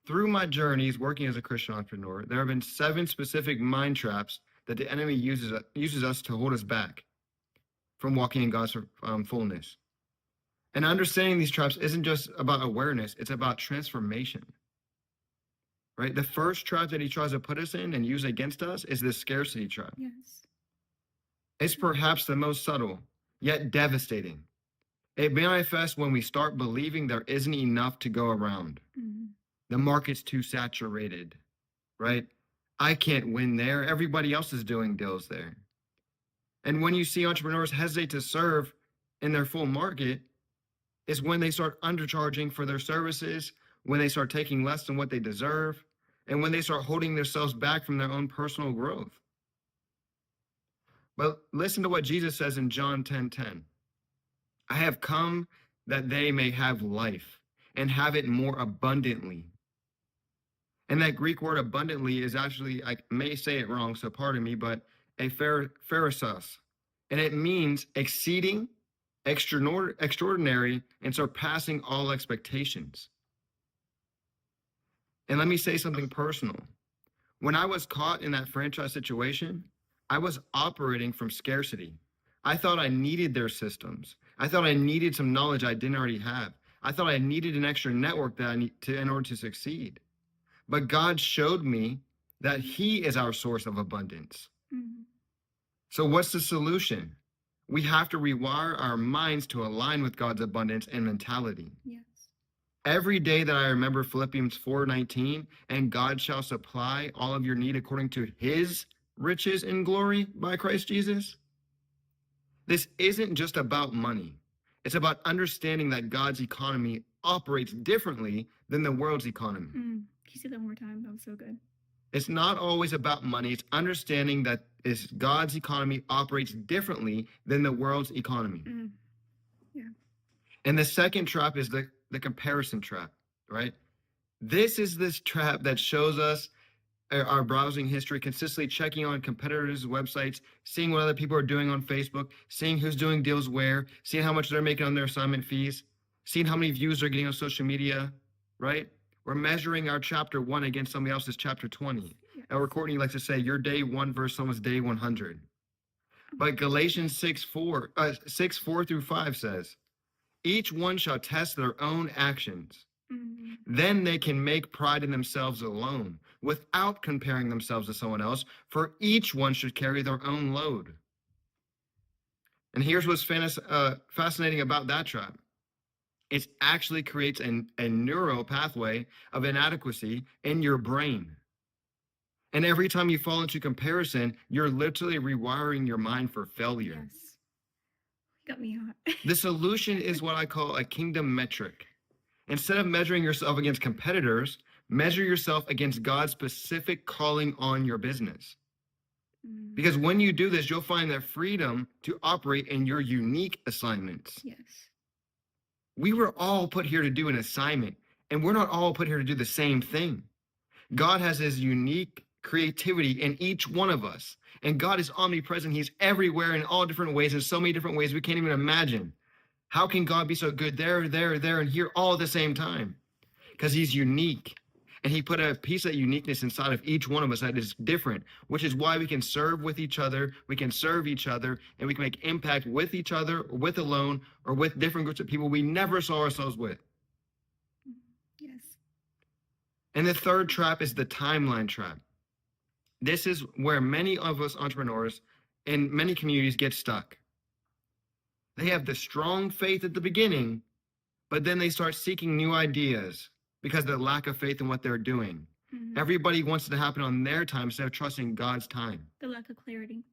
Through my journeys working as a Christian entrepreneur, there have been 7 specific mind traps that the enemy uses us to hold us back from walking in God's fullness. And understanding these traps isn't just about awareness, it's about transformation. Right? The first trap that he tries to put us in and use against us is the scarcity trap. Yes. It's perhaps the most subtle, yet devastating. It manifests when we start believing there isn't enough to go around. Mm-hmm. The market's too saturated, right? I can't win there. Everybody else is doing deals there. And when you see entrepreneurs hesitate to serve in their full market, is when they start undercharging for their services, when they start taking less than what they deserve, and when they start holding themselves back from their own personal growth. But listen to what Jesus says in John 10:10. I have come that they may have life and have it more abundantly. And that Greek word abundantly is actually, I may say it wrong, so pardon me, but a pharisos. And it means exceeding, extraordinary, and surpassing all expectations. And let me say something personal. When I was caught in that franchise situation, I was operating from scarcity. I thought I needed their systems. I thought I needed some knowledge I didn't already have. I thought I needed an extra network that I need to in order to succeed. But God showed me that He is our source of abundance. Mm-hmm. So what's the solution? We have to rewire our minds to align with God's abundance and mentality. Yes. Every day that I remember Philippians 4:19, and God shall supply all of your need according to His riches in glory by Christ Jesus. This isn't just about money. It's about understanding that God's economy operates differently than the world's economy. Can you say that one more time? That was so good. It's not always about money. It's understanding that God's economy operates differently than the world's economy. Yeah. And the second trap is the comparison trap, right? This is this trap that shows us our browsing history, consistently checking on competitors' websites, seeing what other people are doing on Facebook, seeing who's doing deals where, seeing how much they're making on their assignment fees, seeing how many views they're getting on social media, right? We're measuring our chapter 1 against somebody else's chapter 20. Yes. Or Courtney likes to say, your day 1 versus someone's day 100. But Galatians 6:4 through 5 says, each one shall test their own actions. Mm-hmm. Then they can make pride in themselves alone, without comparing themselves to someone else, for each one should carry their own load. And here's what's fascinating about that trap. It actually creates a neural pathway of inadequacy in your brain. And every time you fall into comparison, you're literally rewiring your mind for failure. Yes. Got me hot. The solution is what I call a kingdom metric. Instead of measuring yourself against competitors, measure yourself against God's specific calling on your business. Because when you do this, you'll find the freedom to operate in your unique assignments. Yes. We were all put here to do an assignment, and we're not all put here to do the same thing. God has His unique creativity in each one of us, and God is omnipresent. He's everywhere in all different ways, in so many different ways we can't even imagine. How can God be so good there, and here all at the same time? Because He's unique. And He put a piece of uniqueness inside of each one of us that is different, which is why we can serve with each other, we can serve each other, and we can make impact with each other, or with alone, or with different groups of people we never saw ourselves with. Yes. And the third trap is the timeline trap. This is where many of us entrepreneurs in many communities get stuck. They have the strong faith at the beginning, but then they start seeking new ideas because of the lack of faith in what they're doing. Mm-hmm. Everybody wants it to happen on their time instead of trusting God's time. The lack of clarity.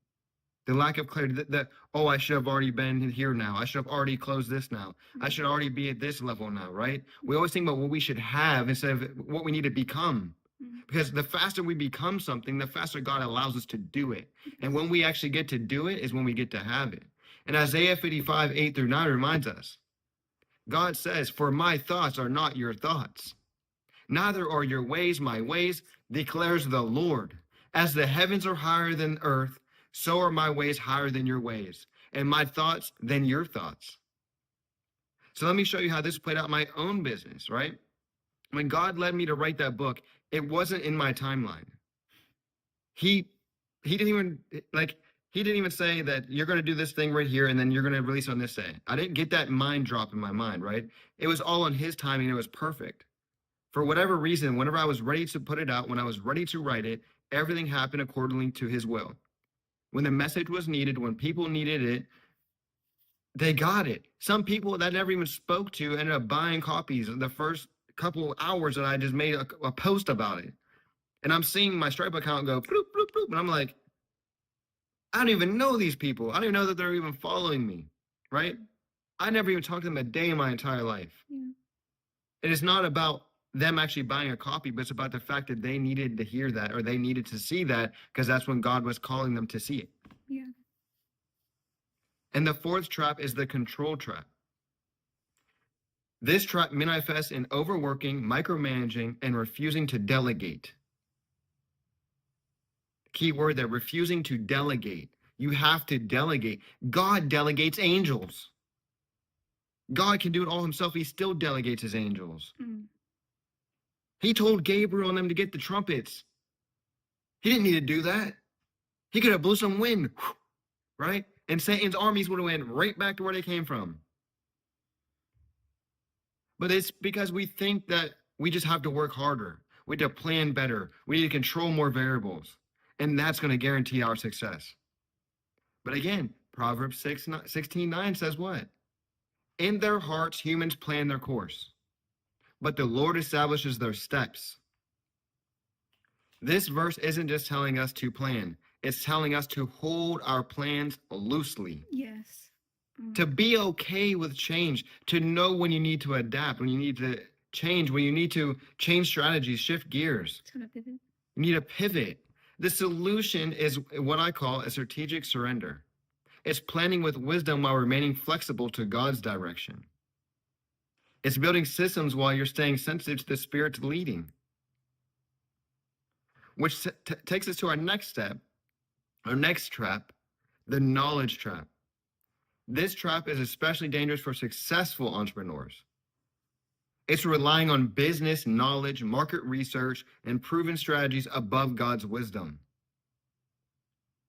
The lack of clarity that I should have already been here now. I should have already closed this now. Mm-hmm. I should already be at this level now, right? We always think about what we should have instead of what we need to become. Mm-hmm. Because the faster we become something, the faster God allows us to do it. And when we actually get to do it is when we get to have it. And Isaiah 55:8-9 reminds us, God says, for my thoughts are not your thoughts. Neither are your ways my ways, declares the Lord. As the heavens are higher than earth, so are my ways higher than your ways, and my thoughts than your thoughts. So let me show you how this played out in my own business, right? When God led me to write that book, it wasn't in my timeline. He didn't even he didn't even say that you're going to do this thing right here and then you're going to release on this day. I didn't get that mind drop in my mind, right? It was all on his timing. It was perfect. For whatever reason, whenever I was ready to put it out, when I was ready to write it, everything happened accordingly to his will. When the message was needed, when people needed it, they got it. Some people that I never even spoke to ended up buying copies the first couple hours that I just made a post about it. And I'm seeing my Stripe account go bloop, bloop, bloop. And I'm like, I don't even know these people. I don't even know that they're even following me, right? I never even talked to them a day in my entire life. Yeah. It is not about them actually buying a copy, but it's about the fact that they needed to hear that or they needed to see that because that's when God was calling them to see it. Yeah. And the fourth trap is the control trap. This trap manifests in overworking, micromanaging, and refusing to delegate. Key word there, refusing to delegate. You have to delegate. God delegates angels. God can do it all himself. He still delegates his angels. He told Gabriel and them to get the trumpets. He didn't need to do that. He could have blew some wind, right? And Satan's armies would have went right back to where they came from. But it's because we think that we just have to work harder. We have to plan better. We need to control more variables. And that's going to guarantee our success. But again, Proverbs 16:9 says what? In their hearts, humans plan their course, but the Lord establishes their steps. This verse isn't just telling us to plan. It's telling us to hold our plans loosely. Yes. To be okay with change, to know when you need to adapt, when you need to change, when you need to change strategies, shift gears. It's gonna pivot. You need to pivot. The solution is what I call a strategic surrender. It's planning with wisdom while remaining flexible to God's direction. It's building systems while you're staying sensitive to the Spirit's leading. Which takes us to our next step, our next trap, the knowledge trap. This trap is especially dangerous for successful entrepreneurs. It's relying on business knowledge, market research, and proven strategies above God's wisdom.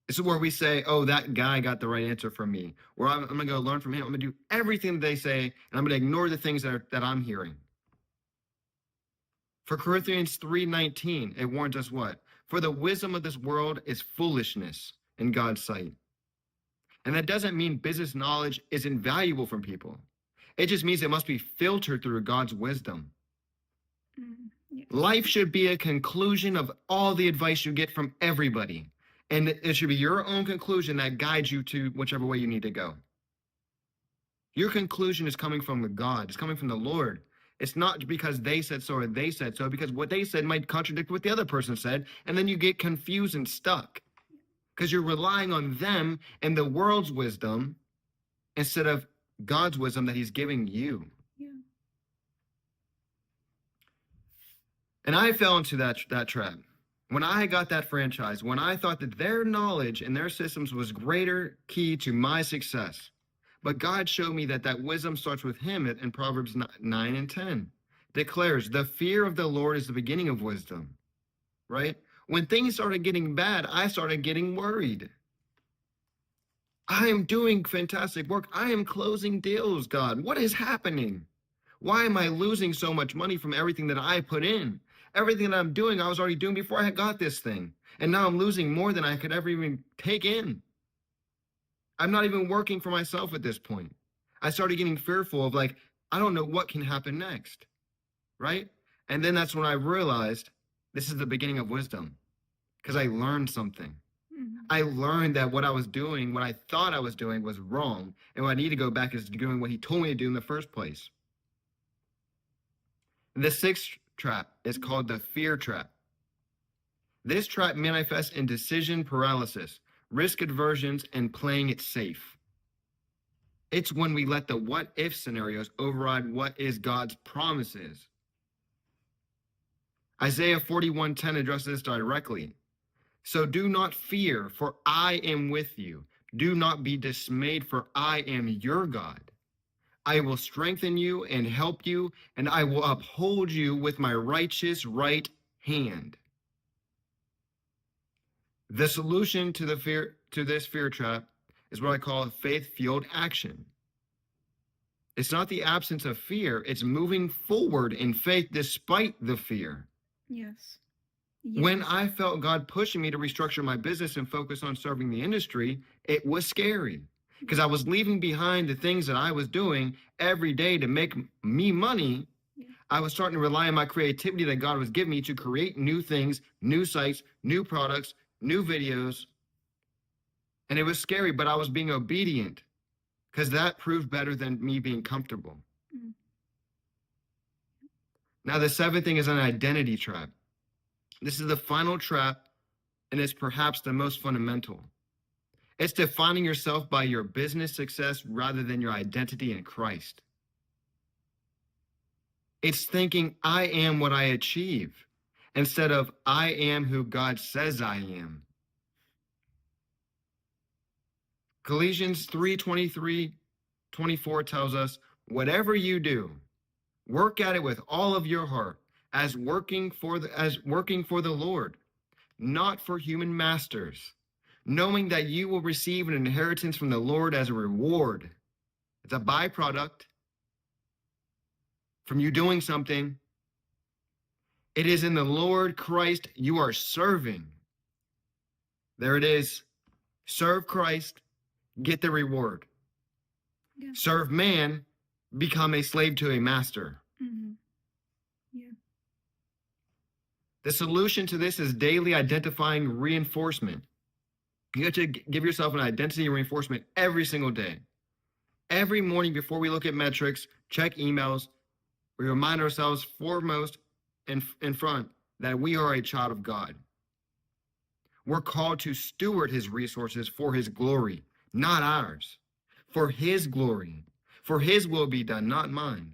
This is where we say, oh, that guy got the right answer from me. Or I'm going to go learn from him. I'm going to do everything they say, and I'm going to ignore the things that I'm hearing. For Corinthians 3:19, it warns us what? For the wisdom of this world is foolishness in God's sight. And that doesn't mean business knowledge is invaluable from people. It just means it must be filtered through God's wisdom. Yeah. Life should be a conclusion of all the advice you get from everybody. And it should be your own conclusion that guides you to whichever way you need to go. Your conclusion is coming from God. It's coming from the Lord. It's not because they said so or they said so, because what they said might contradict what the other person said, and then you get confused and stuck because you're relying on them and the world's wisdom instead of God's wisdom that he's giving you. Yeah. And I fell into that trap. When I got that franchise, when I thought that their knowledge and their systems was greater key to my success. But God showed me that wisdom starts with him in Proverbs 9:10. Declares, the fear of the Lord is the beginning of wisdom, right? When things started getting bad, I started getting worried. I am doing fantastic work. I am closing deals, God. What is happening? Why am I losing so much money from everything that I put in? Everything that I'm doing, I was already doing before I got this thing. And now I'm losing more than I could ever even take in. I'm not even working for myself at this point. I started getting fearful of I don't know what can happen next, right? And then that's when I realized this is the beginning of wisdom because I learned something. I learned that what I was doing, what I thought I was doing was wrong. And what I need to go back is doing what he told me to do in the first place. The sixth trap is called the fear trap. This trap manifests in decision paralysis, risk aversions, and playing it safe. It's when we let the what if scenarios override what is God's promises. Isaiah 41:10 addresses this directly. So do not fear, for I am with you. Do not be dismayed, for I am your God. I will strengthen you and help you, and I will uphold you with my righteous right hand. The solution to this fear trap is what I call faith-fueled action. It's not the absence of fear, it's moving forward in faith despite the fear. Yes. When Yes. I felt God pushing me to restructure my business and focus on serving the industry, it was scary because I was leaving behind the things that I was doing every day to make me money. Yeah. I was starting to rely on my creativity that God was giving me to create new things, new sites, new products, new videos. And it was scary, but I was being obedient because that proved better than me being comfortable. Mm. Now, the seventh thing is an identity trap. This is the final trap, and it's perhaps the most fundamental. It's defining yourself by your business success rather than your identity in Christ. It's thinking, I am what I achieve, instead of I am who God says I am. Galatians 3:23-24 tells us, whatever you do, work at it with all of your heart, as working for the Lord, not for human masters, knowing that you will receive an inheritance from the Lord as a reward. It's a byproduct from you doing something. It is in the Lord Christ you are serving. There it is. Serve Christ, get the reward. Yeah. Serve man, become a slave to a master. Mm-hmm. Yeah. The solution to this is daily identifying reinforcement. You have to give yourself an identity reinforcement every single day. Every morning before we look at metrics, check emails, we remind ourselves foremost in front that we are a child of God. We're called to steward his resources for his glory, not ours. For his glory, for his will be done, not mine.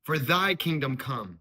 For thy kingdom come,